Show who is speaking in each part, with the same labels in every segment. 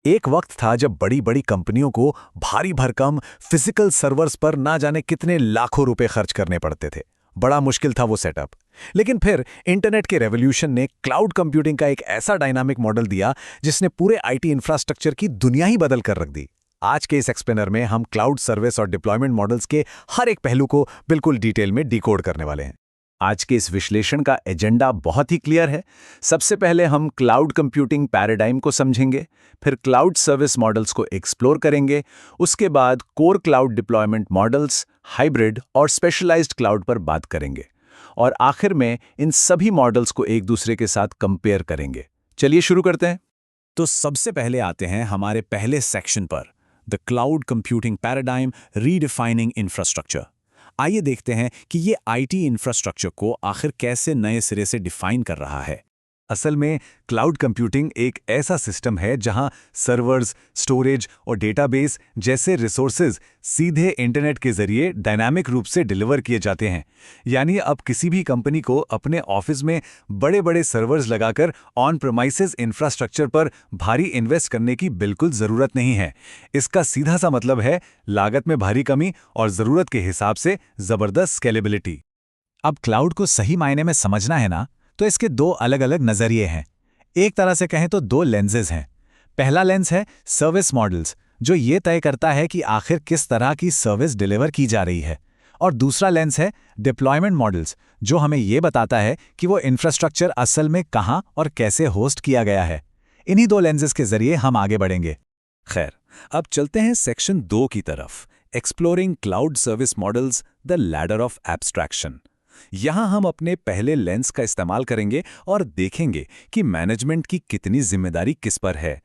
Speaker 1: एक वक्त था जब बड़ी बड़ी कंपनियों को भारी भरकम फिजिकल सर्वर्स पर ना जाने कितने लाखों रुपए खर्च करने पड़ते थे। बड़ा मुश्किल था वो सेटअप। लेकिन फिर इंटरनेट के रेवोल्यूशन ने क्लाउड कंप्यूटिंग का एक ऐसा डायनामिक मॉडल दिया जिसने पूरे आईटी इंफ्रास्ट्रक्चर की दुनिया ही बदल कर रख दी। आज के इस एक्सप्लेनर में हम क्लाउड सर्विस और डिप्लॉयमेंट मॉडल्स के हर एक पहलू को बिल्कुल डिटेल में डिकोड करने वाले हैं। आज के इस विश्लेषण का एजेंडा बहुत ही क्लियर है। सबसे पहले हम क्लाउड कंप्यूटिंग पैराडाइम को समझेंगे, फिर क्लाउड सर्विस मॉडल्स को एक्सप्लोर करेंगे, उसके बाद core cloud deployment models, hybrid और स्पेशलाइज्ड क्लाउड पर बात करेंगे, और आखिर में इन सभी मॉडल्स को एक दूसरे के साथ कंपेयर करेंगे। चलिए शुरू करते हैं। तो सबसे पहले आते हैं हमारे पहले सेक्शन पर, the cloud computing paradigm redefining infrastructure. आइए देखते हैं कि ये आईटी इंफ्रास्ट्रक्चर को आखिर कैसे नए सिरे से डिफाइन कर रहा है। असल में क्लाउड कंप्यूटिंग एक ऐसा सिस्टम है जहां सर्वर्स, स्टोरेज और डेटाबेस जैसे रिसोर्सेज सीधे इंटरनेट के जरिए डायनामिक रूप से डिलीवर किए जाते हैं। यानी अब किसी भी कंपनी को अपने ऑफिस में बड़े बड़े सर्वर्स लगाकर ऑन प्रेमाइसेस इंफ्रास्ट्रक्चर पर भारी इन्वेस्ट करने की बिल्कुल ज़रूरत नहीं है। इसका सीधा सा मतलब है लागत में भारी कमी और ज़रूरत के हिसाब से ज़बरदस्त स्केलेबिलिटी। अब क्लाउड को सही मायने में समझना है ना, तो इसके दो अलग अलग नज़रिए हैं। एक तरह से कहें तो दो लेंसेज हैं। पहला लेंस है सर्विस मॉडल्स, जो ये तय करता है कि आखिर किस तरह की सर्विस डिलीवर की जा रही है, और दूसरा लेंस है डिप्लॉयमेंट मॉडल्स, जो हमें ये बताता है कि वो इंफ्रास्ट्रक्चर असल में कहाँ और कैसे होस्ट किया गया है। इन्हीं दो लेंसेज के जरिए हम आगे बढ़ेंगे। खैर, अब चलते हैं सेक्शन 2 की तरफ, exploring cloud service models, the ladder of abstraction. यहां हम अपने पहले लेंस का इस्तेमाल करेंगे और देखेंगे कि मैनेजमेंट की कितनी जिम्मेदारी किस पर है।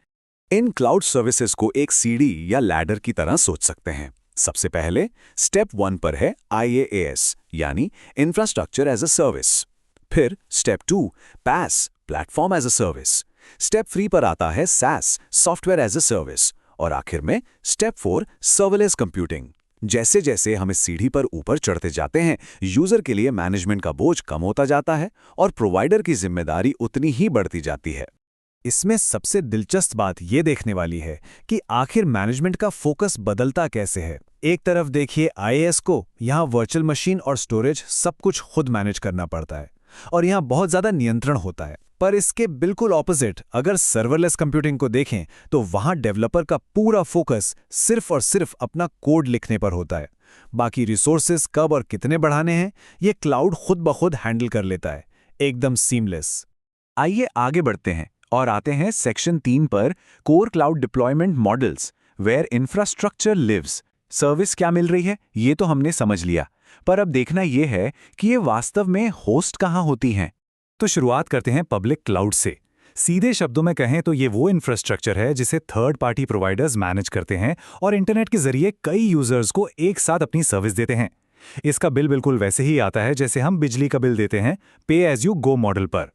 Speaker 1: इन क्लाउड सर्विसेज को एक सीढ़ी या लैडर की तरह सोच सकते हैं। सबसे पहले स्टेप 1 पर है IaaS, यानी इंफ्रास्ट्रक्चर एज अ सर्विस। फिर step 2 PaaS, platform as a service. Step 3 पर आता है SaaS, software as a service. और आखिर में स्टेप 4 सर्वरलेस कंप्यूटिंग। जैसे जैसे हम इस सीढ़ी पर ऊपर चढ़ते जाते हैं, यूजर के लिए मैनेजमेंट का बोझ कम होता जाता है और प्रोवाइडर की जिम्मेदारी उतनी ही बढ़ती जाती है। इसमें सबसे दिलचस्प बात ये देखने वाली है कि आखिर मैनेजमेंट का फोकस बदलता कैसे है। एक तरफ देखिए IaaS को, यहाँ वर्चुअल मशीन और स्टोरेज सब कुछ खुद मैनेज करना पड़ता है और यहाँ बहुत ज़्यादा नियंत्रण होता है। पर इसके बिल्कुल ऑपोजिट अगर सर्वरलेस कंप्यूटिंग को देखें, तो वहाँ डेवलपर का पूरा फोकस सिर्फ और सिर्फ अपना कोड लिखने पर होता है। बाकी रिसोर्सेज कब और कितने बढ़ाने हैं, ये क्लाउड खुद ब खुद हैंडल कर लेता है, एकदम सीमलेस। आइए आगे बढ़ते हैं और आते हैं सेक्शन 3 पर, core cloud deployment models, where infrastructure lives. Service क्या मिल रही है ये तो हमने समझ लिया, पर अब देखना यह है कि ये वास्तव में होस्ट कहाँ होती हैं। तो शुरुआत करते हैं पब्लिक क्लाउड से। सीधे शब्दों में कहें तो ये वो इंफ्रास्ट्रक्चर है जिसे थर्ड पार्टी प्रोवाइडर्स मैनेज करते हैं और इंटरनेट के जरिए कई यूजर्स को एक साथ अपनी सर्विस देते हैं। इसका बिल बिल्कुल वैसे ही आता है जैसे हम बिजली का बिल देते हैं, पे एज यू गो मॉडल पर।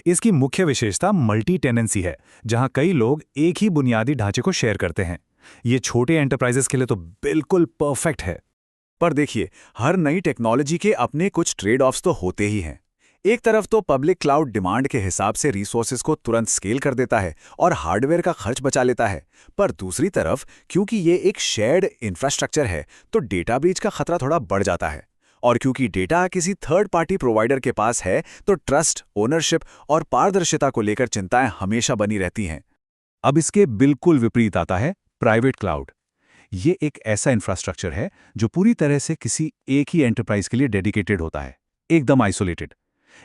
Speaker 1: इसकी मुख्य विशेषता मल्टी टेनेंसी है, जहां कई लोग एक ही बुनियादी ढांचे को शेयर करते हैं। ये छोटे एंटरप्राइजेस के लिए तो बिल्कुल परफेक्ट है। पर देखिए, हर नई टेक्नोलॉजी के अपने कुछ ट्रेड ऑफ्स तो होते ही हैं। एक तरफ तो पब्लिक क्लाउड डिमांड के हिसाब से रिसोर्सेज को तुरंत स्केल कर देता है और हार्डवेयर का खर्च बचा लेता है, पर दूसरी तरफ क्योंकि ये एक शेयर्ड इंफ्रास्ट्रक्चर है तो डेटा ब्रीच का खतरा थोड़ा बढ़ जाता है। और क्योंकि डेटा किसी थर्ड पार्टी प्रोवाइडर के पास है तो ट्रस्ट, ओनरशिप और पारदर्शिता को लेकर चिंताएं हमेशा बनी रहती हैं। अब इसके बिल्कुल विपरीत आता है प्राइवेट क्लाउड। ये एक ऐसा इंफ्रास्ट्रक्चर है जो पूरी तरह से किसी एक ही एंटरप्राइज के लिए डेडिकेटेड होता है, एकदम आइसोलेटेड।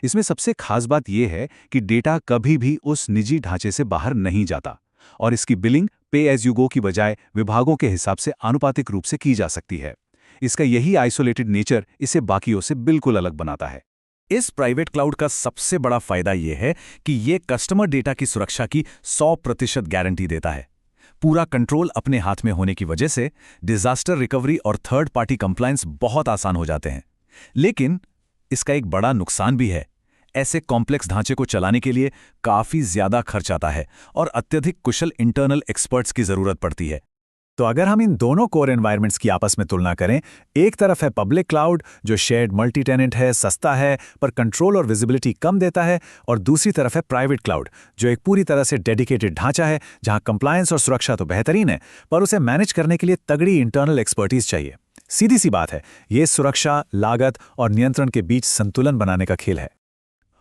Speaker 1: इसमें सबसे खास बात यह है कि डेटा कभी भी उस निजी ढांचे से बाहर नहीं जाता और इसकी बिलिंग पे एज यू गो की बजाय विभागों के हिसाब से आनुपातिक रूप से की जा सकती है। इसका यही आइसोलेटेड नेचर इसे बाकियों से बिल्कुल अलग बनाता है। इस प्राइवेट क्लाउड का सबसे बड़ा फायदा यह है कि यह कस्टमर डेटा की सुरक्षा की 100% गारंटी देता है। पूरा कंट्रोल अपने हाथ में होने की वजह से डिजास्टर रिकवरी और थर्ड पार्टी कंप्लायंस बहुत आसान हो जाते हैं। लेकिन इसका एक बड़ा नुकसान भी है। ऐसे कॉम्प्लेक्स ढांचे को चलाने के लिए काफी ज्यादा खर्च आता है और अत्यधिक कुशल इंटरनल एक्सपर्ट्स की जरूरत पड़ती है। तो अगर हम इन दोनों कोर एनवायरनमेंट्स की आपस में तुलना करें, एक तरफ है पब्लिक क्लाउड जो शेयर्ड मल्टी टेनेंट है, सस्ता है पर कंट्रोल और विजिबिलिटी कम देता है, और दूसरी तरफ है प्राइवेट क्लाउड जो एक पूरी तरह से डेडिकेटेड ढांचा है जहां कंप्लायंस और सुरक्षा तो बेहतरीन है पर उसे मैनेज करने के लिए तगड़ी इंटरनल एक्सपर्टीज चाहिए। सीधी सी बात है, ये सुरक्षा, लागत और नियंत्रण के बीच संतुलन बनाने का खेल है।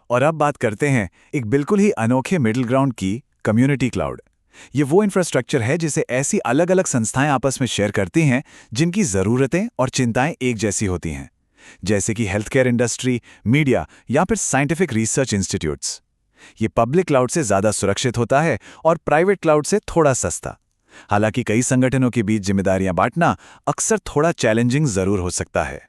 Speaker 1: और अब बात करते हैं एक बिल्कुल ही अनोखे मिडिल ग्राउंड की, कम्युनिटी क्लाउड। ये वो इंफ्रास्ट्रक्चर है जिसे ऐसी अलग अलग संस्थाएं आपस में शेयर करती हैं जिनकी ज़रूरतें और चिंताएं एक जैसी होती हैं, जैसे कि हेल्थ केयर इंडस्ट्री, मीडिया या फिर साइंटिफिक रिसर्च इंस्टीट्यूट्स। ये पब्लिक क्लाउड से ज़्यादा सुरक्षित होता है और प्राइवेट क्लाउड से थोड़ा सस्ता। हालांकि कई संगठनों के बीच जिम्मेदारियां बांटना अक्सर थोड़ा चैलेंजिंग ज़रूर हो सकता है।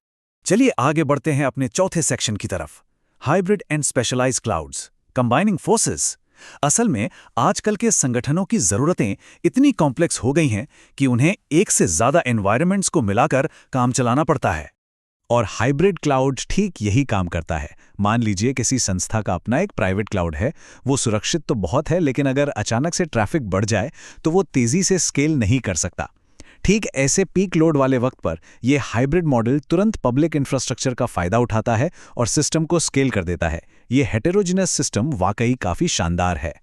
Speaker 1: चलिए आगे बढ़ते हैं अपने चौथे सेक्शन की तरफ, hybrid and specialised clouds, combining forces. असल में आजकल के संगठनों की ज़रूरतें इतनी कॉम्प्लेक्स हो गई हैं कि उन्हें एक से ज़्यादा एनवायरनमेंट्स को मिलाकर काम चलाना पड़ता है। और हाइब्रिड क्लाउड ठीक यही काम करता है। मान लीजिए किसी संस्था का अपना एक प्राइवेट क्लाउड है, वो सुरक्षित तो बहुत है लेकिन अगर अचानक से ट्रैफिक बढ़ जाए तो वो तेज़ी से स्केल नहीं कर सकता। ठीक ऐसे पीक लोड वाले वक्त पर यह हाइब्रिड मॉडल तुरंत पब्लिक इंफ्रास्ट्रक्चर का फायदा उठाता है और सिस्टम को स्केल कर देता है। ये हेटेरोजिनस सिस्टम वाकई काफ़ी शानदार है।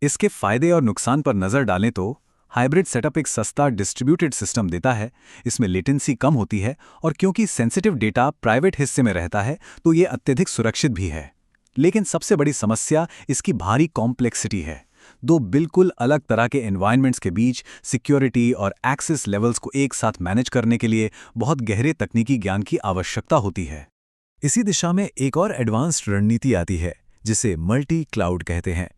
Speaker 1: इसके फायदे और नुकसान पर नज़र डालें तो हाइब्रिड सेटअप एक सस्ता डिस्ट्रीब्यूटेड सिस्टम देता है, इसमें लेटेंसी कम होती है और क्योंकि सेंसिटिव डेटा प्राइवेट हिस्से में रहता है तो ये अत्यधिक सुरक्षित भी है। लेकिन सबसे बड़ी समस्या इसकी भारी कॉम्प्लेक्सिटी है। दो बिल्कुल अलग तरह के एनवायरनमेंट्स के बीच सिक्योरिटी और एक्सेस लेवल्स को एक साथ मैनेज करने के लिए बहुत गहरे तकनीकी ज्ञान की आवश्यकता होती है। इसी दिशा में एक और एडवांस्ड रणनीति आती है जिसे मल्टी क्लाउड कहते हैं।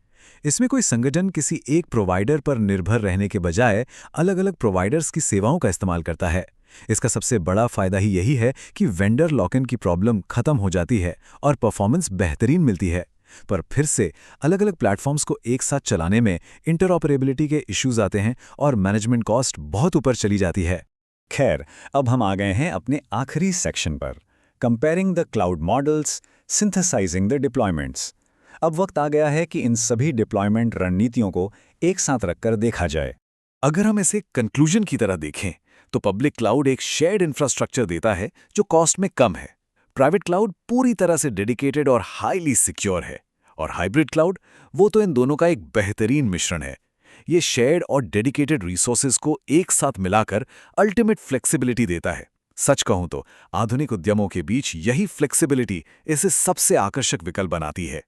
Speaker 1: इसमें कोई संगठन किसी एक प्रोवाइडर पर निर्भर रहने के बजाय अलग अलग प्रोवाइडर्स की सेवाओं का इस्तेमाल करता है। इसका सबसे बड़ा फायदा ही यही है कि वेंडर लॉक इन की प्रॉब्लम खत्म हो जाती है और परफॉर्मेंस बेहतरीन मिलती है। पर फिर से अलग अलग प्लेटफॉर्म्स को एक साथ चलाने में इंटरऑपरेबिलिटी के इश्यूज आते हैं और मैनेजमेंट कॉस्ट बहुत ऊपर चली जाती है। खैर, अब हम आ गए हैं अपने आखिरी सेक्शन पर, comparing the cloud models, synthesising the deployments. अब वक्त आ गया है कि इन सभी डिप्लॉयमेंट रणनीतियों को एक साथ रखकर देखा जाए। अगर हम इसे कंक्लूजन की तरह देखें तो पब्लिक क्लाउड एक शेयर्ड इंफ्रास्ट्रक्चर देता है जो कॉस्ट में कम है। प्राइवेट क्लाउड पूरी तरह से डेडिकेटेड और हाईली सिक्योर है, और हाइब्रिड क्लाउड वो तो इन दोनों का एक बेहतरीन मिश्रण है। ये शेयर्ड और डेडिकेटेड रिसोर्सेज को एक साथ मिलाकर अल्टीमेट फ्लेक्सिबिलिटी देता है। सच कहूं तो आधुनिक उद्यमों के बीच यही फ्लेक्सिबिलिटी इसे सबसे आकर्षक विकल्प बनाती है।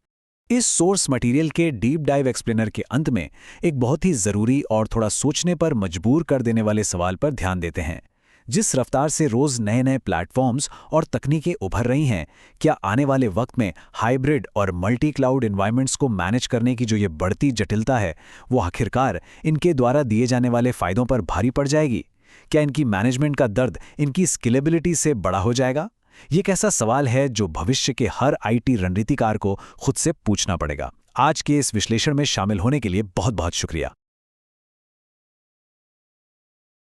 Speaker 1: इस सोर्स मटेरियल के डीप डाइव एक्सप्लेनर के अंत में एक बहुत ही ज़रूरी और थोड़ा सोचने पर मजबूर कर देने वाले सवाल पर ध्यान देते हैं। जिस रफ्तार से रोज़ नए नए प्लेटफॉर्म्स और तकनीकें उभर रही हैं, क्या आने वाले वक्त में हाइब्रिड और मल्टी क्लाउड एनवायरनमेंट्स को मैनेज करने की जो ये बढ़ती जटिलता है, वो आखिरकार इनके द्वारा दिए जाने वाले फ़ायदों पर भारी पड़ जाएगी? क्या इनकी मैनेजमेंट का दर्द इनकी स्केलेबिलिटी से बड़ा हो जाएगा? ये एक ऐसा सवाल है जो भविष्य के हर आईटी रणनीतिकार को खुद से पूछना पड़ेगा। आज के इस विश्लेषण में शामिल होने के लिए बहुत बहुत शुक्रिया।